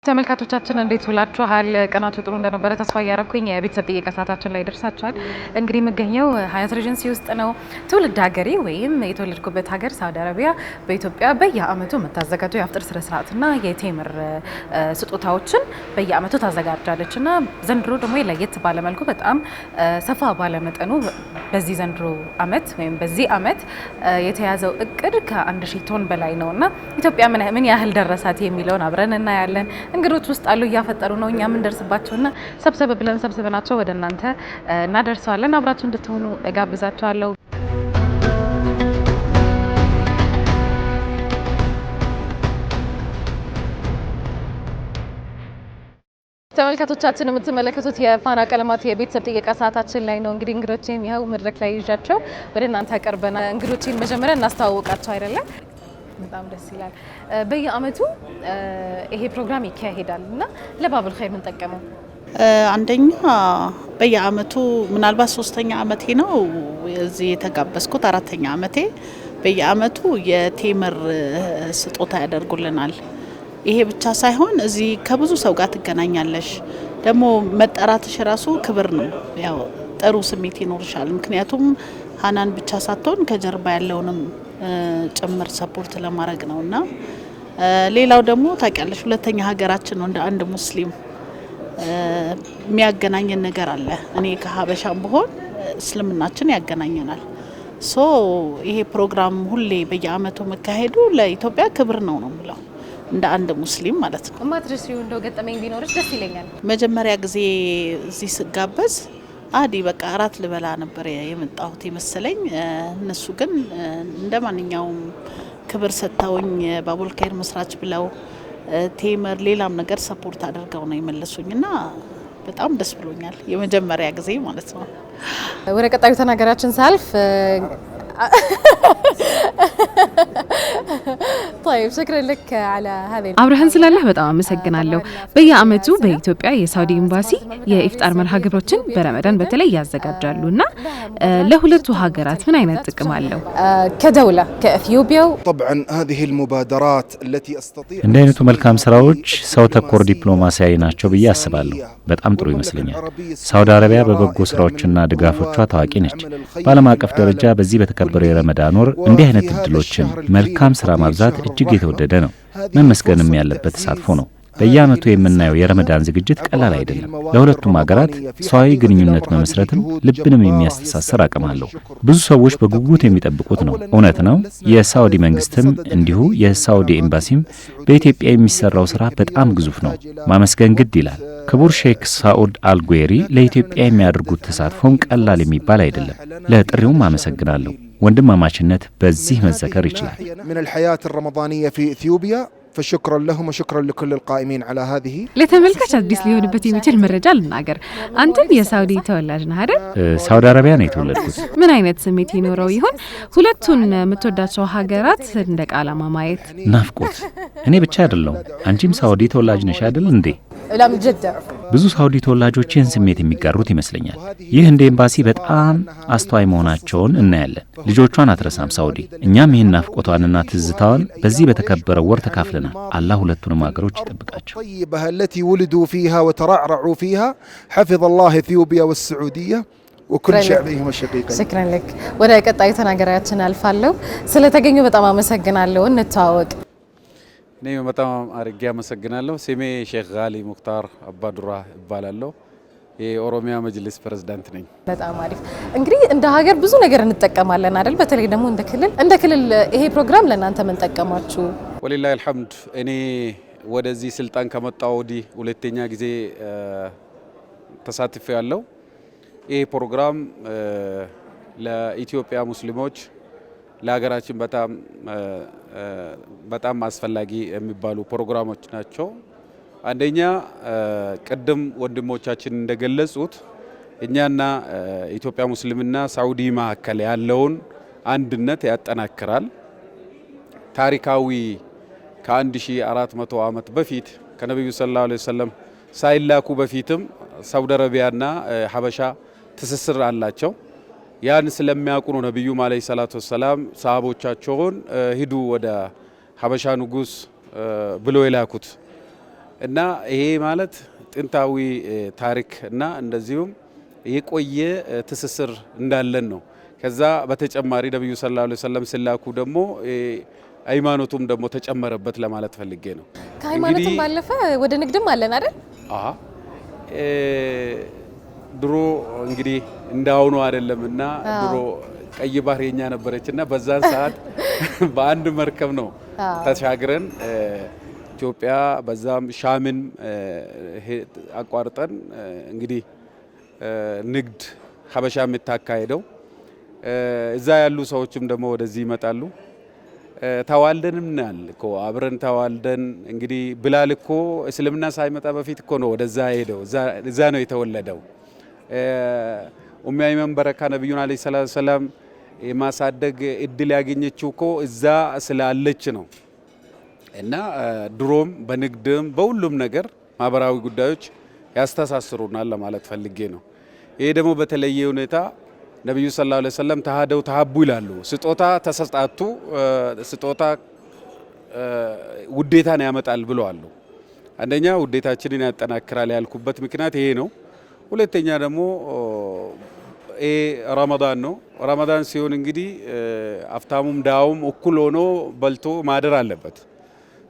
ተመልካቾቻችን እንዴት ውላችኋል? ቀናችሁ ጥሩ እንደነበረ ተስፋ እያደረኩኝ የቤተሰብ ጥየቃ ሰዓታችን ላይ ደርሳችኋል። እንግዲህ የምገኘው ሀያት ሬጀንሲ ውስጥ ነው። ትውልድ ሀገሬ ወይም የተወለድኩበት ሀገር ሳውዲ አረቢያ በኢትዮጵያ በየአመቱ የምታዘጋጀው የአፍጥር ስነ ስርዓትና የቴምር ስጦታዎችን በየአመቱ ታዘጋጃለች እና ዘንድሮ ደግሞ ለየት ባለመልኩ በጣም ሰፋ ባለመጠኑ በዚህ ዘንድሮ አመት ወይም በዚህ አመት የተያዘው እቅድ ከ1000 ቶን በላይ ነውና ኢትዮጵያ ምን ያህል ደረሳት የሚለውን አብረን እናያለን። እንግዶች ውስጥ አሉ እያፈጠሩ ነው። እኛ ምን ደርስባቸውና ሰብሰብ ብለን ሰብስበናቸው ወደ እናንተ እናደርሰዋለን። አብራችሁ እንድትሆኑ እጋብዛችኋለሁ። ተመልካቾቻችን የምትመለከቱት የፋና ቀለማት የቤተሰብ ጥየቃ ሰዓታችን ላይ ነው። እንግዲህ እንግዶቼም ይኸው መድረክ ላይ ይዣቸው ወደ እናንተ አቀርበናል። እንግዶቼን መጀመሪያ እናስተዋውቃቸው አይደለም? በጣም ደስ ይላል። በየአመቱ ይሄ ፕሮግራም ይካሄዳል እና ለባቡል ኸይር ምን ጠቀመው? አንደኛ በየአመቱ ምናልባት 3ኛ አመቴ ነው እዚህ የተጋበዝኩት፣ 4ኛ አመቴ። በየአመቱ የቴምር ስጦታ ያደርጉልናል። ይሄ ብቻ ሳይሆን እዚህ ከብዙ ሰው ጋር ትገናኛለሽ። ደግሞ መጠራትሽ ራሱ ክብር ነው። ያው ጥሩ ስሜት ይኖርሻል። ምክንያቱም ሀናን ብቻ ሳትሆን ከጀርባ ያለውንም ጭምር ሰፖርት ለማድረግ ነውና ሌላው ደግሞ ታውቂያለሽ ሁለተኛ ሀገራችን ነው። እንደ አንድ ሙስሊም የሚያገናኘን ነገር አለ። እኔ ከሀበሻም ብሆን እስልምናችን ያገናኘናል። ሶ ይሄ ፕሮግራም ሁሌ በየአመቱ መካሄዱ ለኢትዮጵያ ክብር ነው የምለው እንደ አንድ ሙስሊም ማለት ነው። ማትረሲው እንደው ገጠመኝ ቢኖርሽ ደስ ይለኛል። መጀመሪያ ጊዜ እዚህ ስጋበዝ አዲ በቃ አራት ልበላ ነበር የመጣሁት ይመስለኝ። እነሱ ግን እንደማንኛውም ክብር ሰጥተውኝ ባቡል ኸይር መስራች ብለው ቴምር ሌላም ነገር ሰፖርት አድርገው ነው የመለሱኝና በጣም ደስ ብሎኛል። የመጀመሪያ ጊዜ ማለት ነው። ወደ ቀጣዩ ተናገራችን ሳልፍ طيب شكرا لك على هذه አብረህን ስላለህ በጣም አመሰግናለሁ። በየአመቱ በኢትዮጵያ የሳውዲ ኤምባሲ የኢፍጣር መርሃ ግብሮችን በረመዳን በተለይ ያዘጋጃሉና ለሁለቱ ሀገራት ምን አይነት ጥቅም አለው? كدولة كإثيوبيا طبعا هذه المبادرات التي استطيع እንደ አይነቱ መልካም ስራዎች ሰው ተኮር ዲፕሎማሲያዊ ናቸው ብዬ አስባለሁ። በጣም ጥሩ ይመስለኛል። ሳውዲ አረቢያ በበጎ ስራዎችና ድጋፎቿ ታዋቂ ነች። በዓለም አቀፍ ደረጃ በዚህ በተከበረው የረመዳን ወር እንዲህ አይነት እድሎችን መልካም ስራ ማብዛት እጅግ የተወደደ ነው። መመስገንም ያለበት ተሳትፎ ነው። በየአመቱ የምናየው የረመዳን ዝግጅት ቀላል አይደለም። ለሁለቱም ሀገራት ሰዋዊ ግንኙነት መመስረትም ልብንም የሚያስተሳስር አቅም አለው። ብዙ ሰዎች በጉጉት የሚጠብቁት ነው። እውነት ነው። የሳውዲ መንግስትም እንዲሁ የሳውዲ ኤምባሲም በኢትዮጵያ የሚሰራው ስራ በጣም ግዙፍ ነው። ማመስገን ግድ ይላል። ክቡር ሼክ ሳኡድ አልጉዌሪ ለኢትዮጵያ የሚያደርጉት ተሳትፎም ቀላል የሚባል አይደለም። ለጥሪውም አመሰግናለሁ። ወንድማማችነት በዚህ መዘከር ይችላል። من الحياة الرمضانية في إثيوبيا فشكرا لهم وشكرا لكل القائمين على هذه ለተመልካች አዲስ ሊሆንበት የሚችል መረጃ ልናገር። አንተም የሳውዲ ተወላጅ ነህ አይደል? ሳውዲ አረቢያ ነው የተወለድኩት። ምን አይነት ስሜት ይኖረው ይሆን ሁለቱን የምትወዳቸው ሀገራት እንደ ቃላማ ማየት? ናፍቆት። እኔ ብቻ አይደለሁም። አንቺም ሳውዲ ተወላጅ ነሽ አይደል እንዴ? لا من جدة ብዙ ሳውዲ ተወላጆች ይህን ስሜት የሚጋሩት ይመስለኛል። ይህ እንደ ኤምባሲ በጣም አስተዋይ መሆናቸውን እናያለን። ልጆቿን አትረሳም ሳውዲ። እኛም ይህን ናፍቆቷንና ትዝታዋን በዚህ በተከበረው ወር ተካፍለናል። አላህ ሁለቱንም ሀገሮች ይጠብቃቸው። طيبة التي ولدوا فيها وترعرعوا فيها حفظ الله إثيوبيا والسعودية وكل شعبهم الشقيقين. شكرا لك ወደ ቀጣዩ ተናገራችን አልፋለሁ። ስለተገኙ በጣም አመሰግናለሁ። እንተዋወቅ። እኔ በጣም አርጌ አመሰግናለሁ። ስሜ ሼክ ጋሊ ሙክታር አባዱራ እባላለሁ። የኦሮሚያ መጅሊስ ፕሬዝዳንት ነኝ። በጣም አሪፍ። እንግዲህ እንደ ሀገር ብዙ ነገር እንጠቀማለን አይደል? በተለይ ደግሞ እንደ ክልል ይሄ ፕሮግራም ለእናንተ ምን ጠቀማችሁ? ወሊላሂ አልሐምድ። እኔ ወደዚህ ስልጣን ከመጣሁ ወዲህ ሁለተኛ ጊዜ ተሳትፌ ያለው ይሄ ፕሮግራም ለኢትዮጵያ ሙስሊሞች ለሀገራችን በጣም አስፈላጊ የሚባሉ ፕሮግራሞች ናቸው። አንደኛ ቅድም ወንድሞቻችን እንደገለጹት እኛና ኢትዮጵያ ሙስሊምና ሳውዲ መካከል ያለውን አንድነት ያጠናክራል። ታሪካዊ ከ1400 ዓመት በፊት ከነብዩ ሰለላሁ ዐለይሂ ወሰለም ሳይላኩ በፊትም ሳውዲ አረቢያና ሀበሻ ትስስር አላቸው። ያን ስለሚያውቁ ነው ነብዩ አለይሂ ሰላቱ ወሰላም ሰሃቦቻቸውን ሂዱ ወደ ሀበሻ ንጉስ ብሎ የላኩት። እና ይሄ ማለት ጥንታዊ ታሪክ እና እንደዚሁም የቆየ ትስስር እንዳለን ነው። ከዛ በተጨማሪ ነብዩ ሰለላሁ ዐለይሂ ወሰለም ሲላኩ ደግሞ ሃይማኖቱም ደግሞ ተጨመረበት ለማለት ፈልጌ ነው። ከሃይማኖትም ባለፈ ወደ ንግድም አለን አይደል? ድሮ እንግዲህ እንዳውኑ አይደለምና ድሮ ቀይ ባህር የኛ ነበረችና በዛን ሰዓት በአንድ መርከብ ነው ተሻግረን ኢትዮጵያ በዛም ሻምን አቋርጠን እንግዲህ ንግድ ሀበሻ የምታካሄደው እዛ ያሉ ሰዎችም ደግሞ ወደዚህ ይመጣሉ። ተዋልደንም ናል እኮ አብረን ተዋልደን እንግዲህ ብላል እኮ እስልምና ሳይመጣ በፊት እኮ ነው ወደዛ ሄደው እዛ ነው የተወለደው። ኡሚ አይመን በረካ ነብዩን አለይሂ ሰላቱ ሰላም የማሳደግ እድል ያገኘችው እኮ እዛ ስላለች ነው። እና ድሮም በንግድም በሁሉም ነገር ማህበራዊ ጉዳዮች ያስተሳስሩናል ለማለት ፈልጌ ነው። ይሄ ደግሞ በተለየ ሁኔታ ነብዩ ሰለላሁ ዐለይሂ ወሰለም ተሃደው ተሐቡ ይላሉ። ስጦታ ተሰጣጡ ስጦታ ውዴታን ያመጣል ብለዋል። አንደኛ ውዴታችንን ያጠናክራል ያልኩበት ምክንያት ይሄ ነው። ሁለተኛ ደግሞ ረመዳን ነው። ረመዳን ሲሆን እንግዲህ አፍታሙም ዳውም እኩል ሆኖ በልቶ ማደር አለበት።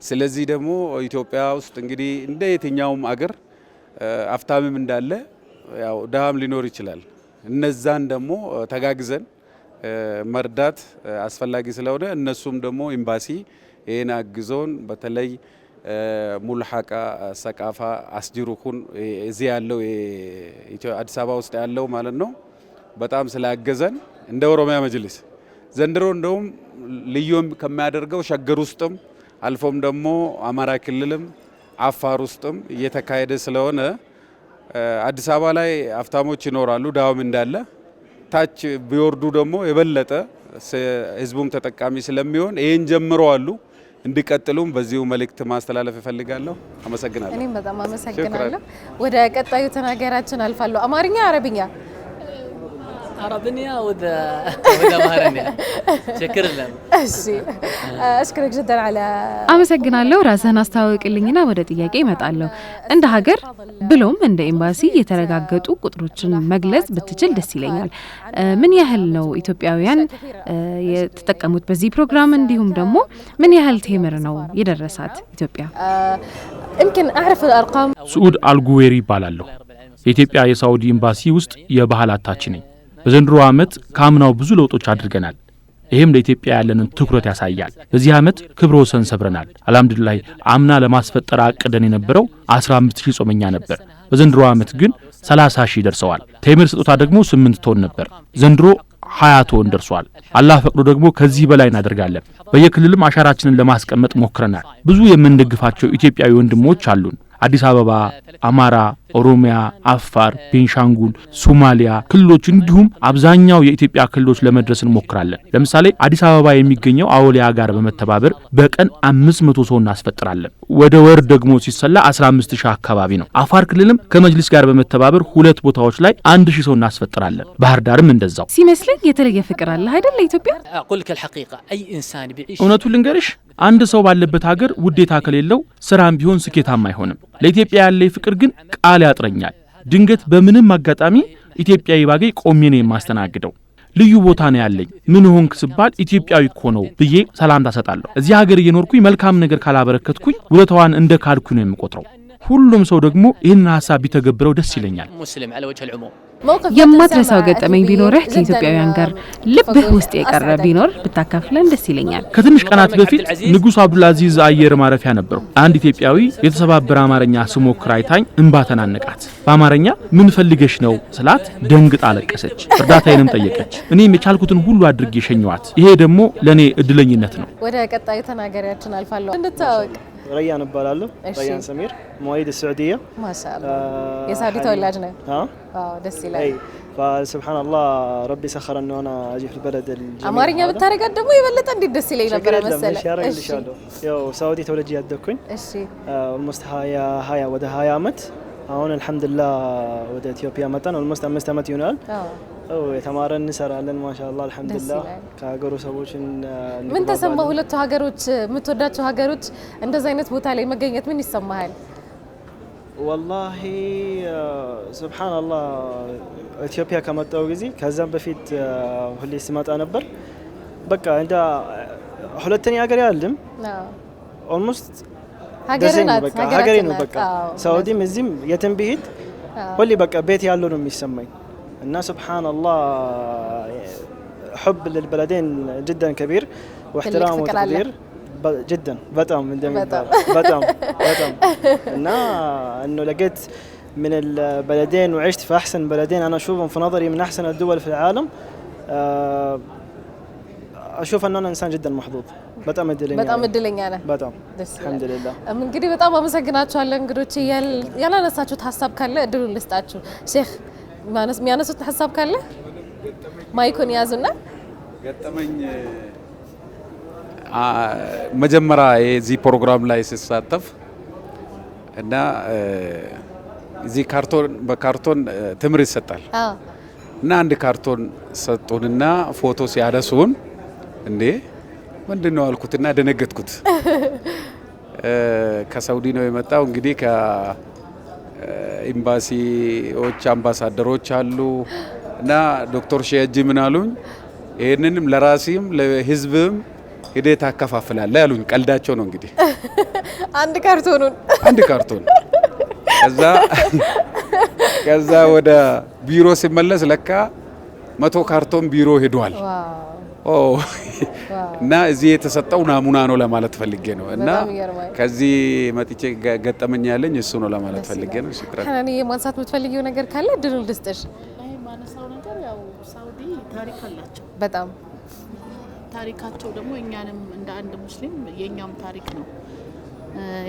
ስለዚህ ደግሞ ኢትዮጵያ ውስጥ እንግዲህ እንደ የትኛውም አገር አፍታምም እንዳለ ያው ዳም ሊኖር ይችላል። እነዛን ደግሞ ተጋግዘን መርዳት አስፈላጊ ስለሆነ እነሱም ደግሞ ኤምባሲ ይሄን አግዞን በተለይ ሙልሐቃ ሰቃፋ አስጅሩኩን እዚህ ያለው አዲስ አበባ ውስጥ ያለው ማለት ነው በጣም ስላገዘን እንደ ኦሮሚያ መጅሊስ ዘንድሮ እንደውም ልዩም ከሚያደርገው ሸገር ውስጥም አልፎም ደግሞ አማራ ክልልም አፋር ውስጥም እየተካሄደ ስለሆነ አዲስ አበባ ላይ አፍታሞች ይኖራሉ ዳውም እንዳለ ታች ቢወርዱ ደግሞ የበለጠ ህዝቡም ተጠቃሚ ስለሚሆን ይሄን ጀምረዋሉ እንዲቀጥሉም በዚሁ መልእክት ማስተላለፍ እፈልጋለሁ። አመሰግናለሁ። እኔም በጣም አመሰግናለሁ። ወደ ቀጣዩ ተናገራችን አልፋለሁ። አማርኛ አረብኛ عربنيا وذا مهرنيا شكرا لك أشكرك جدا على አመሰግናለሁ። ራስህን አስተዋውቅልኝና ወደ ጥያቄ እመጣለሁ። እንደ ሀገር ብሎም እንደ ኤምባሲ የተረጋገጡ ቁጥሮችን መግለጽ ብትችል ደስ ይለኛል። ምን ያህል ነው ኢትዮጵያውያን የተጠቀሙት በዚህ ፕሮግራም? እንዲሁም ደግሞ ምን ያህል ቴምር ነው የደረሳት ኢትዮጵያ? يمكن أعرف الأرقام። ስዑድ አልጉዌሪ ይባላለሁ። የኢትዮጵያ የሳውዲ ኤምባሲ ውስጥ የባህል አታች ነኝ። በዘንድሮ ዓመት ከአምናው ብዙ ለውጦች አድርገናል። ይሄም ለኢትዮጵያ ያለንን ትኩረት ያሳያል። በዚህ ዓመት ክብረ ወሰን ሰብረናል። አልহামዱሊላህ አምና ለማስፈጠር አቅደን የነበረው 15000 ጾመኛ ነበር። በዘንድሮ ዓመት ግን 30000 ደርሰዋል። ቴምር ስጦታ ደግሞ 8 ቶን ነበር። ዘንድሮ 20 ቶን ደርሷል። አላህ ፈቅዶ ደግሞ ከዚህ በላይ እናደርጋለን። በየክልሉም አሻራችንን ለማስቀመጥ ሞክረናል። ብዙ የምንደግፋቸው ኢትዮጵያዊ ወንድሞች አሉን። አዲስ አበባ፣ አማራ፣ ኦሮሚያ፣ አፋር፣ ቤንሻንጉል፣ ሶማሊያ ክልሎች እንዲሁም አብዛኛው የኢትዮጵያ ክልሎች ለመድረስ እንሞክራለን። ለምሳሌ አዲስ አበባ የሚገኘው አውሊያ ጋር በመተባበር በቀን 500 ሰው እናስፈጥራለን። ወደ ወር ደግሞ ሲሰላ 15000 አካባቢ ነው። አፋር ክልልም ከመጅሊስ ጋር በመተባበር 2 ቦታዎች ላይ 1000 ሰው እናስፈጥራለን። ባህር ዳርም እንደዛው። ሲመስለኝ የተለየ ፍቅር አለ አይደል ለኢትዮጵያ? اقول لك الحقيقه اي انسان بيعيش እውነቱን ልንገርሽ አንድ ሰው ባለበት ሀገር ውዴታ ከሌለው ስራም ቢሆን ስኬታማ አይሆንም። ለኢትዮጵያ ያለኝ ፍቅር ግን ቃል ያጥረኛል። ድንገት በምንም አጋጣሚ ኢትዮጵያዊ ባገኝ ቆሜ ነው የማስተናግደው። ልዩ ቦታ ነው ያለኝ። ምን ሆንክ ስባል ኢትዮጵያዊ እኮ ነው ብዬ ሰላምታ ሰጣለሁ። እዚህ ሀገር እየኖርኩኝ መልካም ነገር ካላበረከትኩኝ ውለታዋን እንደ ካድኩኝ ነው የምቆጥረው። ሁሉም ሰው ደግሞ ይህን ሐሳብ ቢተገብረው ደስ ይለኛል። مسلم على وجه العموم የማትረሳው ገጠመኝ ቢኖርህ ከኢትዮጵያውያን ጋር ልብህ ውስጥ የቀረ ቢኖር ብታካፍለን ደስ ይለኛል። ከትንሽ ቀናት በፊት ንጉስ አብዱልአዚዝ አየር ማረፊያ ነበሩ። አንድ ኢትዮጵያዊ የተሰባበረ አማርኛ ስሞክር አይታኝ እንባ ተናነቃት። በአማርኛ ምን ፈልገሽ ነው ስላት ደንግጣ አለቀሰች። እርዳታዬንም ጠየቀች። እኔም የቻልኩትን ሁሉ አድርጌ ሸኘኋት። ይሄ ደግሞ ለኔ እድለኝነት ነው። ወደ ቀጣዩ ተናገሪያችን አልፋለሁ። እንታወቅ። ريان እባላለሁ። ريان سمير مواليد السعودية ما شاء الله የሳውዲ ተወላጅ ነው። ደስ ይላል። فسبحان الله ربي سخر انه انا اجي في البلد الجميل አማርኛ ብታረጋት ደግሞ ይበልጥ እንዴት ደስ ይለኝ ነበር መሰለ። እሺ ያው ሳውዲ ተወልጄ ያደኩኝ። እሺ ኦልሞስት 20 ወደ 20 አመት አሁን አልহামዱሊላህ ወደ ኢትዮጵያ መጣን። ኦልሞስት 5 አመት ይሆናል። የተማረን እንሰራለን ማሻአላህ አልহামዱሊላህ። ከሀገሩ ሰዎችን ምን ተሰማ? ሁለቱ ሀገሮች የምትወዳቸው ሀገሮች እንደዛ አይነት ቦታ ላይ መገኘት ምን ይሰማሃል? والله سبحان الله ኢትዮጵያ ከመጣው ጊዜ ከዛም በፊት ሁሌ ስመጣ ነበር በቃ እንደ ሁለተኛ ሀገር ያለም ኦልሞስት ሀገሬ ነው በቃ ሳውዲም እዚህም የትም ብሄድ ሁሌ በቃ ቤት ያለው ነው የሚሰማኝ እና سبحان الله حب للبلدين جدا كبير واحترام وتقدير جدا بتام بتام انه لقيت من البلدين وعشت في احسن بلدين انا اشوفهم في نظري من احسن الدول في العالم اشوف ان انا انسان جدا محظوظ በጣም እድለኛ ነህ በጣም አልহামዱሊላህ እንግዲህ በጣም አመሰግናችኋለሁ እንግዶች ያላነሳችሁት ሐሳብ ካለ እድሉ ልስጣችሁ ሼክ የሚያነሱት ሐሳብ ካለ ማይኮን ያዙና ገጠመኝ መጀመሪያ የዚህ ፕሮግራም ላይ ሲሳተፍ እና እዚህ በካርቶን ትምር ይሰጣል እና አንድ ካርቶን ሰጡንና ፎቶ ሲያነሱን እንዴ ምንድነው አልኩትና ደነገጥኩት ከሳውዲ ነው የመጣው እንግዲህ ከኤምባሲዎች አምባሳደሮች አሉ እና ዶክተር ሼጂ ምን አሉኝ ይሄንንም ለራሲም ለህዝብም ሄደህ ታከፋፍላለህ ያሉኝ ቀልዳቸው ነው እንግዲህ አንድ ካርቶን ከዛ ወደ ቢሮ ሲመለስ ለካ 100 ካርቶን ቢሮ ሄዷል እና እዚህ የተሰጠው ናሙና ነው ለማለት ፈልጌ ነው እና ከዚህ መጥቼ ገጠመኝ ያለኝ እሱ ነው ለማለት ፈልጌ ነው ሽክራን እኔ የማንሳት የምትፈልጊው ነገር ካለ ድል ልስጥሽ ማነሳው ነገር ያው ሳውዲ ታሪክ አላቸው በጣም ታሪካቸው ደግሞ እኛንም እንደ አንድ ሙስሊም የኛም ታሪክ ነው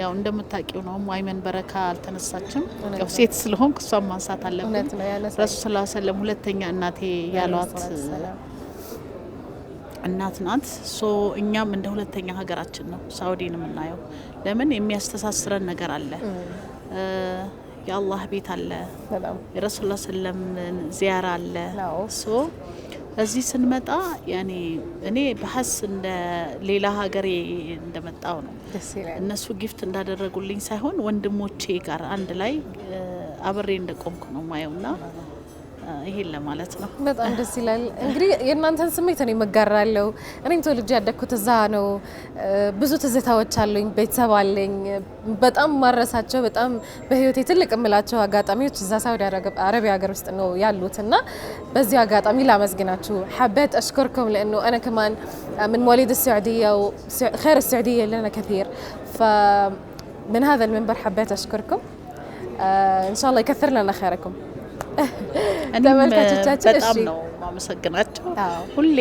ያው እንደምታውቂው ነው ማይመን በረካ አልተነሳችም ያው ሴት ስለሆንኩ እሷን ማንሳት አለብኝ ረሱል ሰለላሁ ዐለይሂ ወሰለም ሁለተኛ እናቴ ያሏት እናት ናት ሶ እኛም እንደ ሁለተኛ ሀገራችን ነው ሳውዲን የምናየው ለምን የሚያስተሳስረን ነገር አለ የአላህ ቤት አለ የረሱል ሰለላሁ ዐለይሂ ወሰለም ዚያራ አለ ሶ እዚህ ስንመጣ ያኔ እኔ በሐስ እንደ ሌላ ሀገሬ እንደመጣው ነው እነሱ ጊፍት እንዳደረጉልኝ ሳይሆን ወንድሞቼ ጋር አንድ ላይ አብሬ እንደቆምኩ ነው ማየውና ይሄን ለማለት ነው በጣም ደስ ይላል እንግዲህ የእናንተን ስሜት እኔ መጋራለሁ እኔም ተወልጄ ያደግኩት እዛ ነው ብዙ ትዝታዎች አሉኝ ቤተሰብ አለኝ በጣም ማረሳቸው በጣም በህይወቴ ትልቅ እምላቸው አጋጣሚዎች እዛ ሳውዲ አረቢያ ሀገር ውስጥ ነው ያሉትና በዚህ አጋጣሚ ላመስግናችሁ حبيت اشكركم لانه انا كمان من مواليد السعوديه وخير السعوديه لنا كثير فمن هذا المنبر حبيت اشكركم ان شاء الله يكثر لنا خيركم በጣም ነው ማመሰግናቸው ሁሌ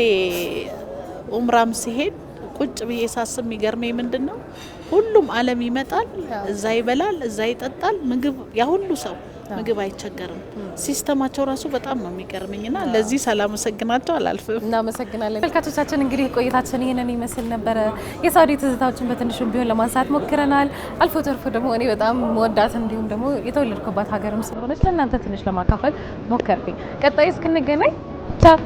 ኡምራም ሲሄድ ቁጭ ብዬ ሳስብ የሚገርመኝ ምንድነው ሁሉም ዓለም ይመጣል እዛ ይበላል እዛ ይጠጣል ምግብ ያ ሁሉ ሰው ምግብ አይቸገርም ሲስተማቸው ራሱ በጣም ነው የሚገርመኝና ለዚህ ሰላም ሰግናቸው አላልፍም እናመሰግናለን ተመልካቾቻችን እንግዲህ ቆይታችን ይሄንን ይመስል ነበር የሳውዲ ትዝታዎችን በትንሹም ቢሆን ለማንሳት ሞክረናል አልፎ ተርፎ ደግሞ እኔ በጣም መወዳት እንዲሁም ደግሞ የተወለድኩባት ሀገርም ስለሆነች ለእናንተ ትንሽ ለማካፈል ሞከርኩኝ ቀጣይ እስክንገናኝ ቻው